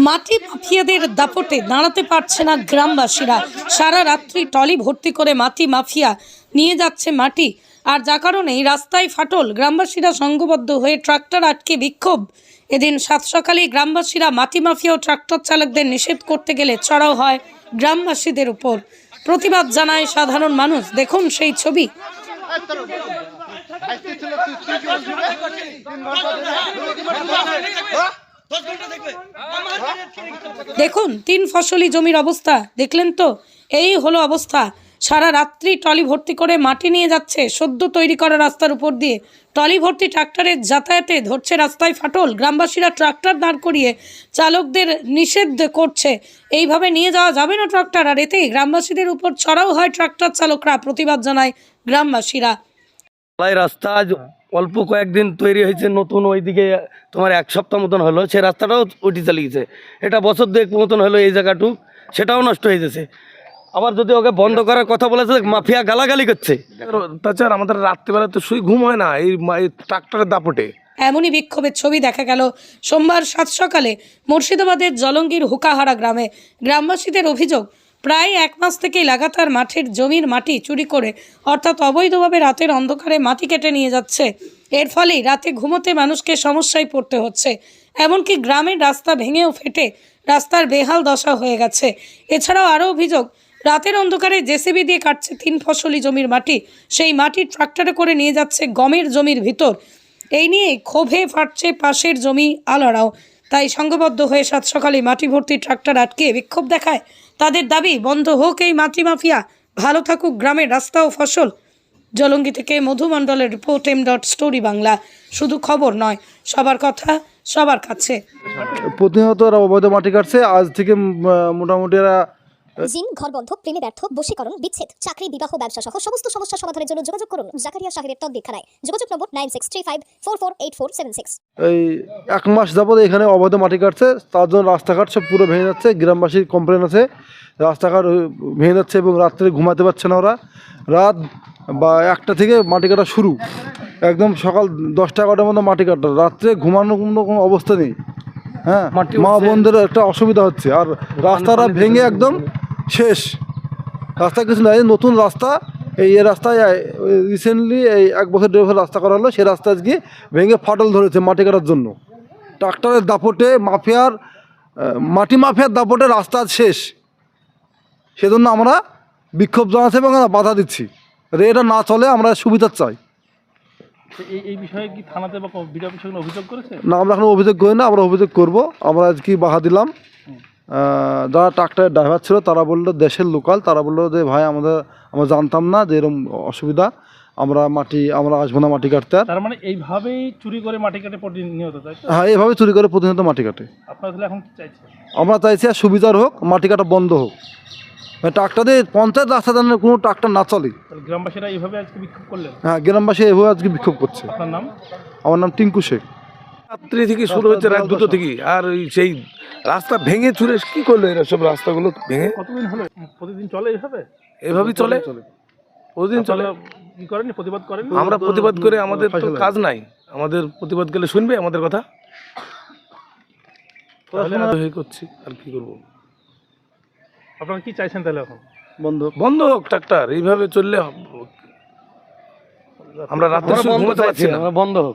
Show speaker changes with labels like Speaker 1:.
Speaker 1: মাটি মাফিয়াদের দাপটে দাঁড়াতে পারছে না গ্রামবাসীরা। সারা রাত্রি ট্রলি ভর্তি করে মাটি মাফিয়া নিয়ে যাচ্ছে মাটি, আর যা কারণেই রাস্তায় ফাটল। গ্রামবাসীরা সংঘবদ্ধ হয়ে ট্রাক্টর আটকে বিক্ষোভ। এদিন সাত সকালে গ্রামবাসীরা মাটি মাফিয়া ও ট্রাক্টর চালকদের নিষেধ করতে গেলে চড়াও হয় গ্রামবাসীদের উপর। প্রতিবাদ জানায় সাধারণ মানুষ। দেখুন সেই ছবি। দেখুন 3 ফসলি জমির অবস্থা দেখলেন তো, এই হলো অবস্থা। সারা রাত্রি ট্রলি ভর্তি করে মাটি নিয়ে যাচ্ছে সদ্য তৈরি করা রাস্তার উপর দিয়ে। ট্রলি ভর্তি ট্রাক্টরের যাতায়াতে ধরছে রাস্তায় ফাটল। গ্রামবাসীরা ট্রাক্টর দাঁড় করিয়ে চালকদের নিষেধ করছে, এইভাবে নিয়ে যাওয়া যাবে না ট্রাক্টর। আর এতেই গ্রামবাসীদের উপর চড়াও হয় ট্রাক্টর চালকরা। প্রতিবাদ জানায় গ্রামবাসীরা।
Speaker 2: রাস্তা আজ অল্প কয়েকদিন তৈরি হয়েছে নতুন, ওইদিকে তোমার 1 সপ্তাহ মতন হলো, সে রাস্তাটাও উঠে চালিয়েছে। এটা বছর 2 মতন হলো, এই জায়গাটু সেটাও নষ্ট হয়ে গেছে। আবার যদি ওকে বন্ধ করার কথা বলেছে, মাফিয়া গালাগালি করছে।
Speaker 3: তাছাড়া আমাদের রাত্রিবেলা তো শুই ঘুম হয় না এই ট্রাক্টরের দাপটে।
Speaker 1: এমনই বিক্ষোভের ছবি দেখা গেল সোমবার 7 সকালে মুর্শিদাবাদের জলঙ্গির হুকাহারা গ্রামে। গ্রামবাসীদের অভিযোগ, প্রায় 1 মাস থেকেই লাগাতার মাঠের জমির মাটি চুরি করে, অর্থাৎ অবৈধভাবে রাতের অন্ধকারে মাটি কেটে নিয়ে যাচ্ছে। এর ফলেই রাতে ঘুমোতে মানুষকে সমস্যায় পড়তে হচ্ছে। এমনকি গ্রামের রাস্তা ভেঙেও ফেটে রাস্তার বেহাল দশা হয়ে গেছে। এছাড়াও আরও অভিযোগ, রাতের অন্ধকারে জেসিবি দিয়ে কাটছে 3 ফসলি জমির মাটি। সেই মাটি ট্রাক্টরে করে নিয়ে যাচ্ছে গমের জমির ভিতর। এই নিয়ে ক্ষোভে ফাটছে পাশের জমি আলারাও। তাই সংঘবদ্ধ হয়ে 7 সকালে মাটি ভর্তি ট্রাক্টর আটকে বিক্ষোভ দেখায়। তাদের দাবি, বন্ধ হোক এই মাটি মাফিয়া, ভালো থাকুক গ্রামের রাস্তা ও ফসল। জলঙ্গি থেকে মধু মণ্ডলের রিপোর্ট, M.স্টোরি বাংলা। শুধু খবর নয়, সবার কথা সবার কাছে।
Speaker 4: প্রতিনিয়ত এরা অবৈধ মাটি কাটছে। আজ থেকে মোটামুটি এরা
Speaker 5: জিন, ঘরবন্ধ, প্রেমে ব্যর্থ, বশীকরণ, বিচ্ছেদ, চাকরি, বিবাহ, ব্যবসা সহ সমস্ত সমস্যা সমাধানের জন্য যোগাযোগ করুন জাকারিয়া সাহেবের তদবিরখানায়। যোগাযোগ নম্বর 9635448476।
Speaker 4: এই 1 মাস যাবত এখানে অবৈধ মাটি কাটছে, তার জন্য রাস্তাঘাট সব পুরো ভেঙে যাচ্ছে। গ্রামবাসীর কমপ্লেন আছে, রাস্তাঘাট ভেঙে যাচ্ছে এবং রাত্রে ঘুমাতে পারছে না ওরা। রাত বা 1টা থেকে মাটি কাটা শুরু, একদম সকাল 10টা-11টার মধ্যে মাটি কাটা। রাত্রে ঘুমানোর কোনো অবস্থা নেই। হ্যাঁ, মা বোনদের একটা অসুবিধা হচ্ছে। আর রাস্তাটা ভেঙে একদম শেষ। রাস্তা কিছু নাই, নতুন রাস্তা। এই রাস্তায় রিসেন্টলি এই 1 বছর 1.5 বছর রাস্তা করা হলো, সেই রাস্তা আজকে ভেঙে ফাটল ধরেছে মাটি কাটার জন্য। ট্রাক্টরের দাপটে মাটি মাফিয়ার দাপটে রাস্তা শেষ। সেজন্য আমরা বিক্ষোভ জানাচ্ছি এবং বাধা দিচ্ছি। এটা না চলে, আমরা সুবিধা চাই।
Speaker 3: এই বিষয়ে কি থানাতে বা বিডিও অফিসে কোনো অভিযোগ করেছে?
Speaker 4: না, আমরা এখন অভিযোগ করি না, আমরা অভিযোগ করব। আমরা আজকে বাধা দিলাম। যারা ট্রাক্টরের ড্রাইভার ছিল তারা বললো, দেশের লোকাল, তারা বললো যে ভাই আমরা জানতাম না যে এরকম অসুবিধা, আমরা আসবো না মাটি কাটতে।
Speaker 3: তার মানে এইভাবেই চুরি করে মাটি কাটে প্রতিনিয়ত, তাই তো?
Speaker 4: হ্যাঁ, এইভাবে চুরি করে প্রতিনিয়ত মাটি কাটে।
Speaker 3: আপনারা তাহলে এখন কি চাইছেন?
Speaker 4: আমরা চাইছি আর সুবিধার হোক, মাটি কাটা বন্ধ হোক। ট্রাক্টর দিয়ে পঞ্চায়েত রাস্তা যেন কোনো ট্রাক্টর না চলে।
Speaker 3: গ্রামবাসীরা এইভাবে আজকে বিক্ষোভ করলেন?
Speaker 4: হ্যাঁ, গ্রামবাসী এভাবে আজকে বিক্ষোভ করছে।
Speaker 3: আপনার নাম?
Speaker 4: আমার নাম টিঙ্কু শেখ।
Speaker 6: রাত্রি থেকে শুরু হচ্ছে, রাত 2টো থেকে। আর সেই রাস্তা ভেঙে চুরে কি করলো এরা, সব রাস্তাগুলো ভেঙে।
Speaker 3: কতদিন হলো প্রতিদিন চলে এইভাবে?
Speaker 6: এভাবেই চলে, প্রতিদিন চলে।
Speaker 3: কি করেন, প্রতিবাদ করেন?
Speaker 6: আমরা প্রতিবাদ করে, আমাদের তো কাজ নাই। আমাদের প্রতিবাদ করলে শুনবে আমাদের কথা? করছি, আর কি করবো?
Speaker 3: আপনারা কি চাইছেন তাহলে এখন?
Speaker 6: বন্ধ হোক ট্রাক্টর। এইভাবে চললে আমরা রাত্রে ঘুমাতে পারছি না,
Speaker 2: বন্ধ হোক।